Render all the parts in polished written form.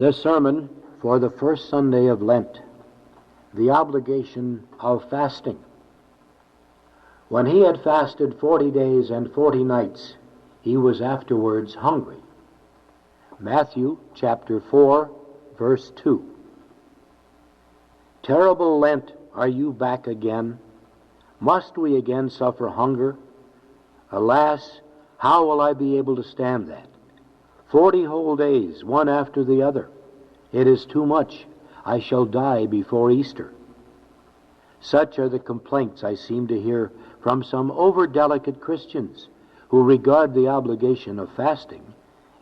The sermon for the first Sunday of Lent, the obligation of fasting. When he had fasted 40 days and 40 nights, he was afterwards hungry. Matthew chapter 4, verse 2. Terrible Lent, are you back again? Must we again suffer hunger? Alas, how will I be able to stand that? 40 whole days, one after the other. It is too much. I shall die before Easter. Such are the complaints I seem to hear from some over-delicate Christians who regard the obligation of fasting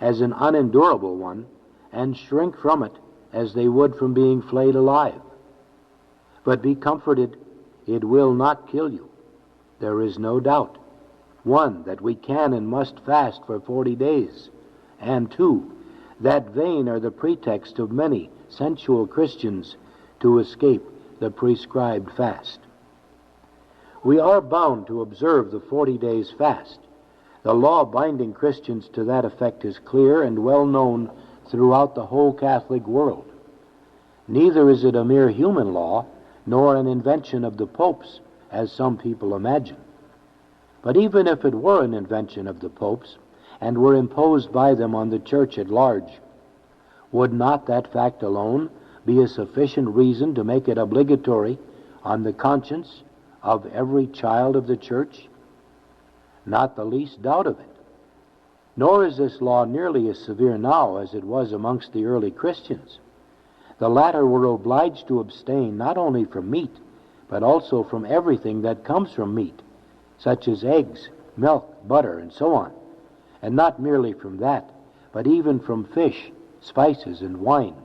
as an unendurable one and shrink from it as they would from being flayed alive. But be comforted, it will not kill you. There is no doubt. One, that we can and must fast for 40 days. And two, that vain are the pretext of many sensual Christians to escape the prescribed fast. We are bound to observe the 40 days fast. The law binding Christians to that effect is clear and well known throughout the whole Catholic world. Neither is it a mere human law, nor an invention of the popes, as some people imagine. But even if it were an invention of the popes, and were imposed by them on the church at large, would not that fact alone be a sufficient reason to make it obligatory on the conscience of every child of the church? Not the least doubt of it. Nor is this law nearly as severe now as it was amongst the early Christians. The latter were obliged to abstain not only from meat, but also from everything that comes from meat, such as eggs, milk, butter, and so on. And not merely from that, but even from fish, spices, and wine.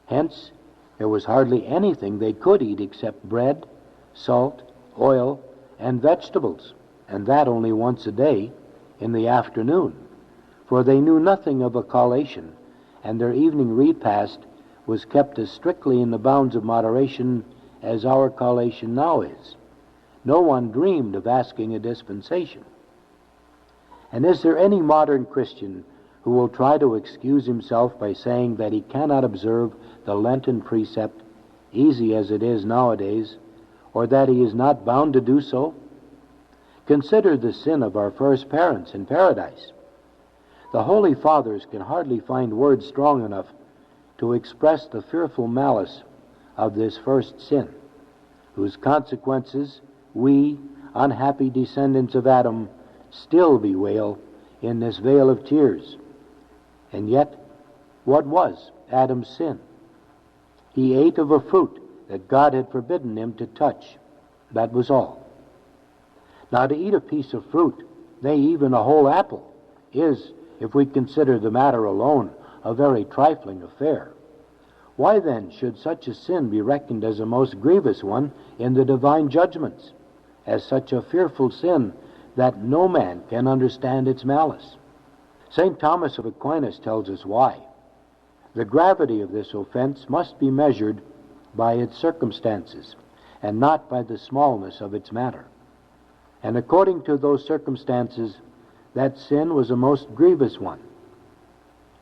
Hence, there was hardly anything they could eat except bread, salt, oil, and vegetables, and that only once a day in the afternoon, for they knew nothing of a collation, and their evening repast was kept as strictly in the bounds of moderation as our collation now is. No one dreamed of asking a dispensation. And is there any modern Christian who will try to excuse himself by saying that he cannot observe the Lenten precept, easy as it is nowadays, or that he is not bound to do so? Consider the sin of our first parents in paradise. The Holy Fathers can hardly find words strong enough to express the fearful malice of this first sin, whose consequences we, unhappy descendants of Adam, still bewail in this vale of tears. And yet, what was Adam's sin? He ate of a fruit that God had forbidden him to touch. That was all. Now, to eat a piece of fruit, nay, even a whole apple, is, if we consider the matter alone, a very trifling affair. Why then should such a sin be reckoned as a most grievous one in the divine judgments, as such a fearful sin that no man can understand its malice? St. Thomas of Aquinas tells us why. The gravity of this offense must be measured by its circumstances, and not by the smallness of its matter. And according to those circumstances, that sin was a most grievous one.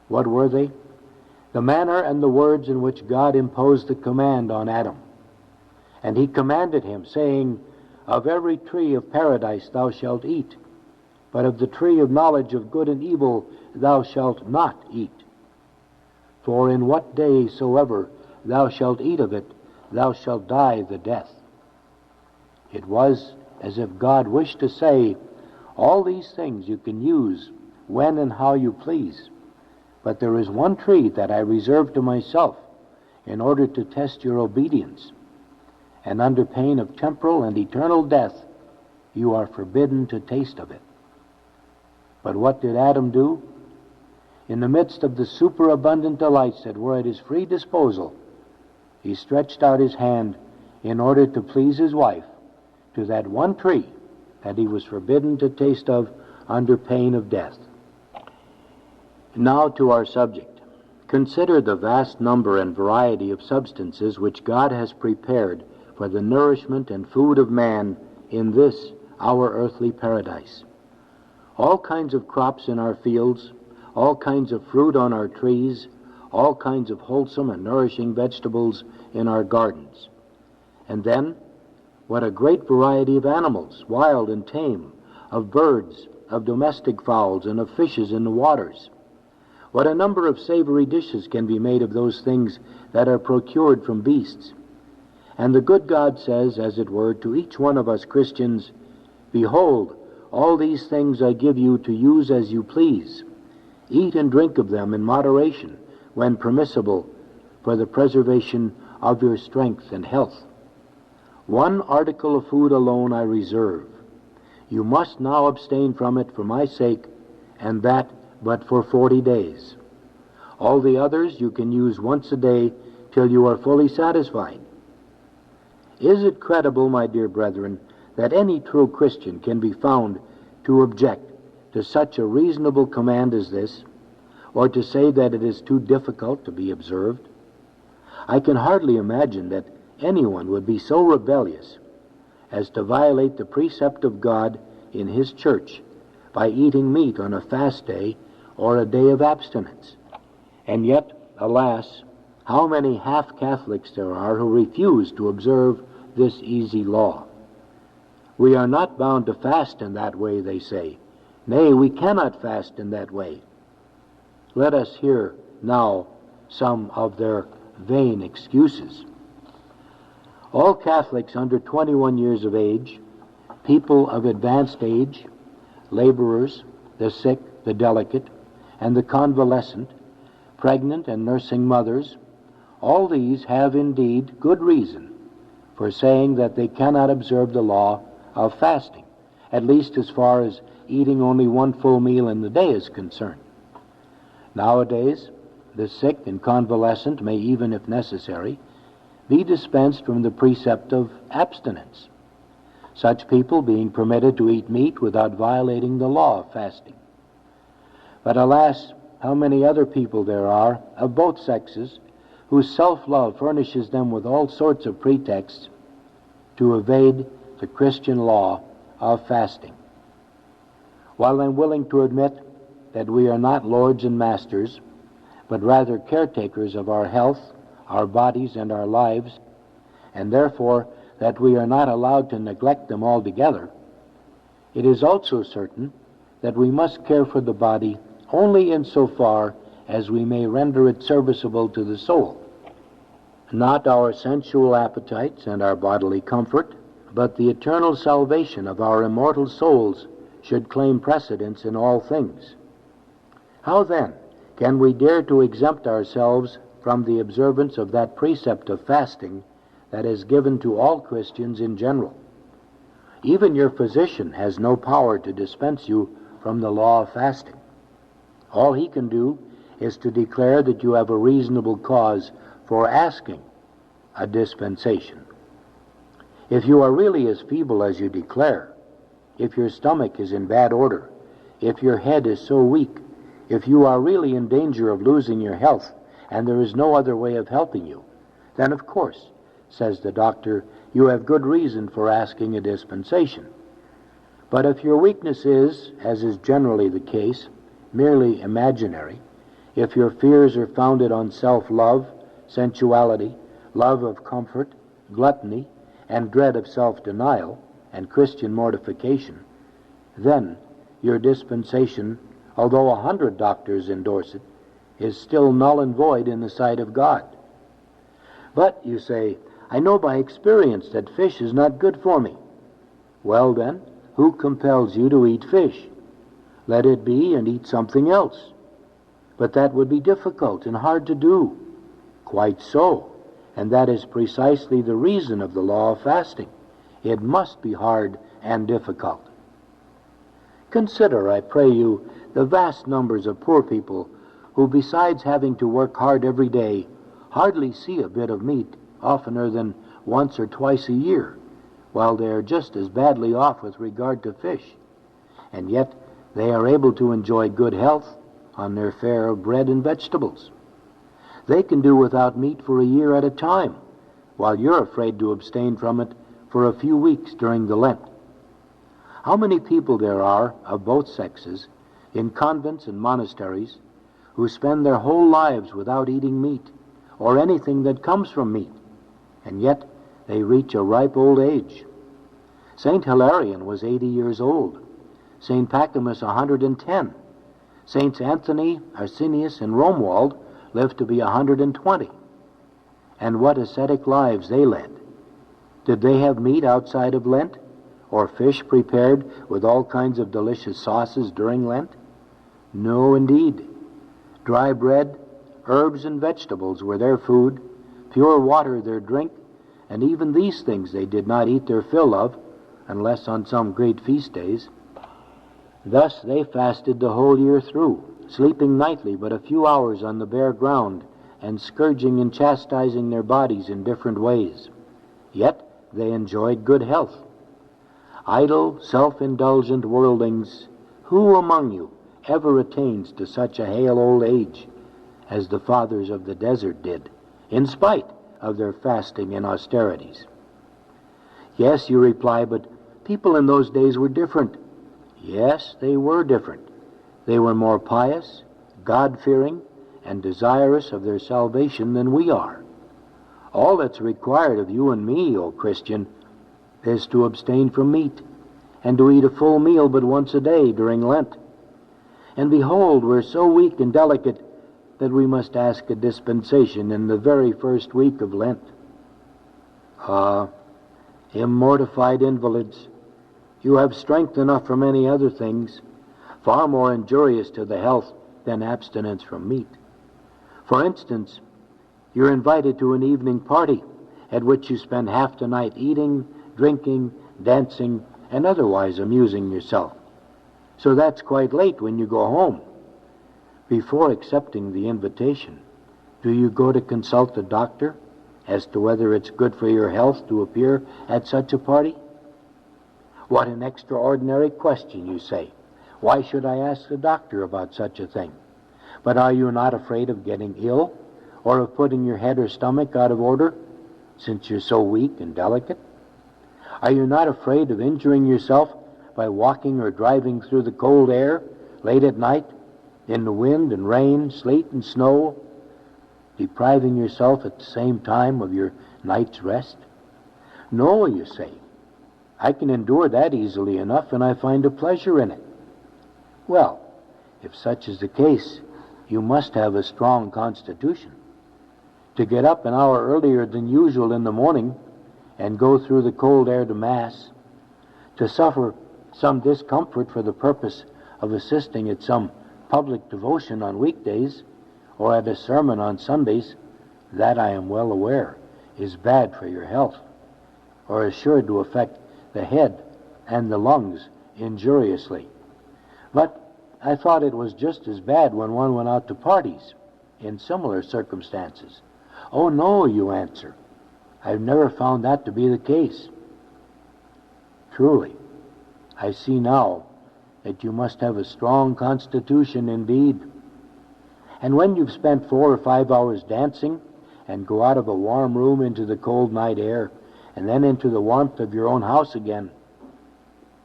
What were they? The manner and the words in which God imposed the command on Adam. And he commanded him, saying, "Of every tree of paradise thou shalt eat, but of the tree of knowledge of good and evil thou shalt not eat. For in what day soever thou shalt eat of it, thou shalt die the death." It was as if God wished to say, all these things you can use when and how you please, but there is one tree that I reserve to myself in order to test your obedience, and under pain of temporal and eternal death, you are forbidden to taste of it. But what did Adam do? In the midst of the superabundant delights that were at his free disposal, he stretched out his hand in order to please his wife to that one tree that he was forbidden to taste of under pain of death. Now to our subject. Consider the vast number and variety of substances which God has prepared for the nourishment and food of man in this, our earthly paradise. All kinds of crops in our fields, all kinds of fruit on our trees, all kinds of wholesome and nourishing vegetables in our gardens. And then, what a great variety of animals, wild and tame, of birds, of domestic fowls, and of fishes in the waters. What a number of savory dishes can be made of those things that are procured from beasts. And the good God says, as it were, to each one of us Christians, "Behold, all these things I give you to use as you please. Eat and drink of them in moderation, when permissible, for the preservation of your strength and health. One article of food alone I reserve. You must now abstain from it for my sake, and that but for 40 days. All the others you can use once a day till you are fully satisfied." Is it credible, my dear brethren, that any true Christian can be found to object to such a reasonable command as this, or to say that it is too difficult to be observed? I can hardly imagine that anyone would be so rebellious as to violate the precept of God in His church by eating meat on a fast day or a day of abstinence. And yet, alas, how many half-Catholics there are who refuse to observe this easy law. We are not bound to fast in that way, they say. Nay, we cannot fast in that way. Let us hear now some of their vain excuses. All Catholics under 21 years of age, people of advanced age, laborers, the sick, the delicate, and the convalescent, pregnant and nursing mothers, all these have indeed good reason for saying that they cannot observe the law of fasting, at least as far as eating only one full meal in the day is concerned. Nowadays, the sick and convalescent may, even if necessary, be dispensed from the precept of abstinence, such people being permitted to eat meat without violating the law of fasting. But alas, how many other people there are, of both sexes, whose self-love furnishes them with all sorts of pretexts to evade the Christian law of fasting. While I'm willing to admit that we are not lords and masters, but rather caretakers of our health, our bodies, and our lives, and therefore that we are not allowed to neglect them altogether, it is also certain that we must care for the body only insofar as we may render it serviceable to the soul. Not our sensual appetites and our bodily comfort, but the eternal salvation of our immortal souls should claim precedence in all things. How then can we dare to exempt ourselves from the observance of that precept of fasting that is given to all Christians in general? Even your physician has no power to dispense you from the law of fasting. All he can do is to declare that you have a reasonable cause for asking a dispensation. If you are really as feeble as you declare, if your stomach is in bad order, if your head is so weak, if you are really in danger of losing your health and there is no other way of helping you, then of course, says the doctor, you have good reason for asking a dispensation. But if your weakness is, as is generally the case, merely imaginary, if your fears are founded on self-love, sensuality, love of comfort, gluttony, and dread of self-denial and Christian mortification, then your dispensation, although 100 doctors endorse it, is still null and void in the sight of God. But, you say, I know by experience that fish is not good for me. Well then, who compels you to eat fish? Let it be and eat something else. But that would be difficult and hard to do. Quite so, and that is precisely the reason of the law of fasting. It must be hard and difficult. Consider, I pray you, the vast numbers of poor people who, besides having to work hard every day, hardly see a bit of meat oftener than once or twice a year, while they are just as badly off with regard to fish. And yet they are able to enjoy good health on their fare of bread and vegetables. They can do without meat for a year at a time, while you're afraid to abstain from it for a few weeks during the Lent. How many people there are, of both sexes, in convents and monasteries, who spend their whole lives without eating meat or anything that comes from meat, and yet they reach a ripe old age. St. Hilarion was 80 years old, St. Pachomus 110. Saints Anthony, Arsenius, and Romuald lived to be 120. And what ascetic lives they led. Did they have meat outside of Lent, or fish prepared with all kinds of delicious sauces during Lent? No, indeed. Dry bread, herbs, and vegetables were their food, pure water their drink, and even these things they did not eat their fill of, unless on some great feast days. Thus they fasted the whole year through, sleeping nightly but a few hours on the bare ground, and scourging and chastising their bodies in different ways. Yet they enjoyed good health. Idle, self-indulgent worldlings, who among you ever attains to such a hale old age as the fathers of the desert did, in spite of their fasting and austerities? Yes, you reply, but people in those days were different. Yes, they were different. They were more pious, God-fearing, and desirous of their salvation than we are. All that's required of you and me, O Christian, is to abstain from meat, and to eat a full meal but once a day during Lent. And behold, we're so weak and delicate that we must ask a dispensation in the very first week of Lent. Immortified invalids, you have strength enough for many other things, far more injurious to the health than abstinence from meat. For instance, you're invited to an evening party at which you spend half the night eating, drinking, dancing, and otherwise amusing yourself. So that's quite late when you go home. Before accepting the invitation, do you go to consult a doctor as to whether it's good for your health to appear at such a party? What an extraordinary question, you say. Why should I ask the doctor about such a thing? But are you not afraid of getting ill, or of putting your head or stomach out of order, since you're so weak and delicate? Are you not afraid of injuring yourself by walking or driving through the cold air late at night, in the wind and rain, sleet and snow, depriving yourself at the same time of your night's rest? No, you say. I can endure that easily enough, and I find a pleasure in it. Well, if such is the case, you must have a strong constitution. To get up an hour earlier than usual in the morning and go through the cold air to Mass, to suffer some discomfort for the purpose of assisting at some public devotion on weekdays or at a sermon on Sundays, that I am well aware is bad for your health, or is sure to affect the head and the lungs injuriously. But I thought it was just as bad when one went out to parties in similar circumstances. Oh no, you answer. I've never found that to be the case. Truly, I see now that you must have a strong constitution indeed. And when you've spent 4 or 5 hours dancing and go out of a warm room into the cold night air and then into the warmth of your own house again,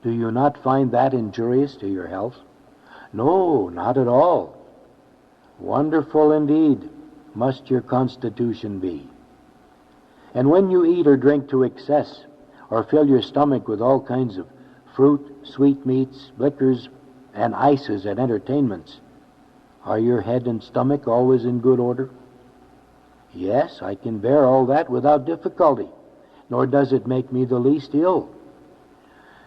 do you not find that injurious to your health? No, not at all. Wonderful indeed must your constitution be. And when you eat or drink to excess, or fill your stomach with all kinds of fruit, sweetmeats, liquors, and ices at entertainments, are your head and stomach always in good order? Yes, I can bear all that without difficulty, nor does it make me the least ill.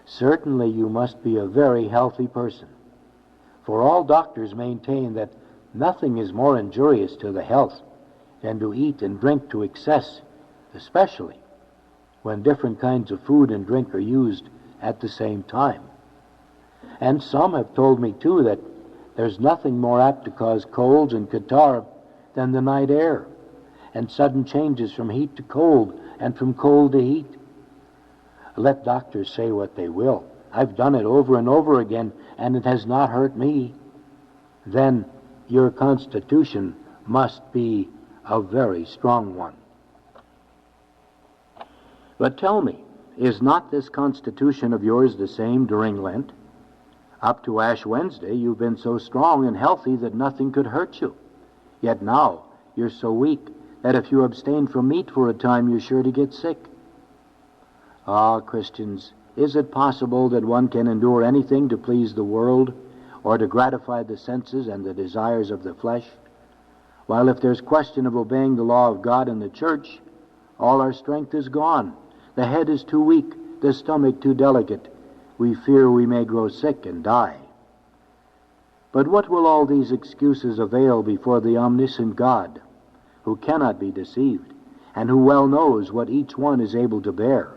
Certainly you must be a very healthy person, for all doctors maintain that nothing is more injurious to the health than to eat and drink to excess, especially when different kinds of food and drink are used at the same time. And some have told me, too, that there's nothing more apt to cause colds and catarrh than the night air, and sudden changes from heat to cold, and from cold to heat. Let doctors say what they will. I've done it over and over again, and it has not hurt me. Then your constitution must be a very strong one. But tell me, is not this constitution of yours the same during Lent? Up to Ash Wednesday, you've been so strong and healthy that nothing could hurt you. Yet now, you're so weak that if you abstain from meat for a time, you're sure to get sick. Ah, Christians, is it possible that one can endure anything to please the world or to gratify the senses and the desires of the flesh? While if there's question of obeying the law of God in the church, all our strength is gone. The head is too weak, the stomach too delicate. We fear we may grow sick and die. But what will all these excuses avail before the omniscient God, who cannot be deceived, and who well knows what each one is able to bear?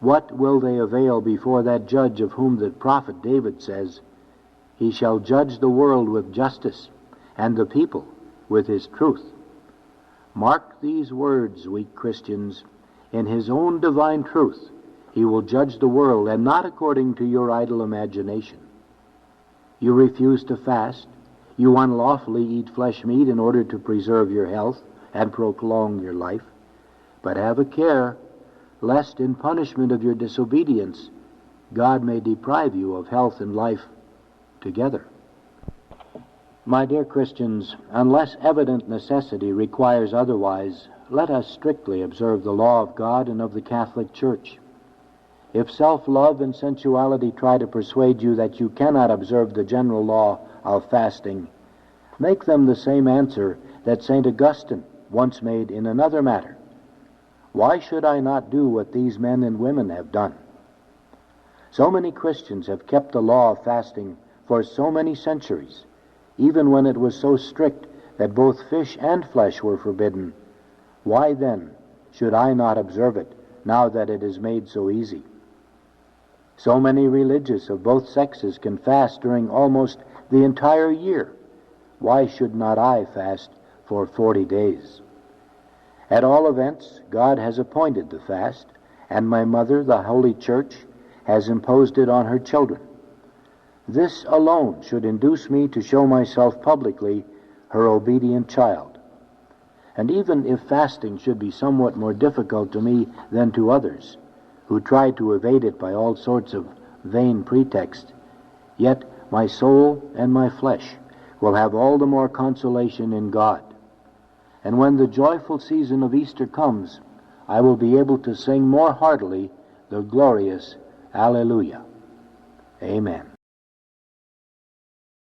What will they avail before that judge of whom the prophet David says, "He shall judge the world with justice, and the people with his truth"? Mark these words, weak Christians. In his own divine truth, he will judge the world, and not according to your idle imagination. You refuse to fast. You unlawfully eat flesh meat in order to preserve your health and prolong your life. But have a care, lest in punishment of your disobedience, God may deprive you of health and life together. My dear Christians, unless evident necessity requires otherwise, let us strictly observe the law of God and of the Catholic Church. If self-love and sensuality try to persuade you that you cannot observe the general law of fasting, make them the same answer that St. Augustine once made in another matter. Why should I not do what these men and women have done? So many Christians have kept the law of fasting for so many centuries, even when it was so strict that both fish and flesh were forbidden. Why then should I not observe it, now that it is made so easy? So many religious of both sexes can fast during almost the entire year. Why should not I fast for 40 days? At all events, God has appointed the fast, and my mother, the Holy Church, has imposed it on her children. This alone should induce me to show myself publicly her obedient child. And even if fasting should be somewhat more difficult to me than to others, who try to evade it by all sorts of vain pretexts, yet my soul and my flesh will have all the more consolation in God. And when the joyful season of Easter comes, I will be able to sing more heartily the glorious Alleluia. Amen.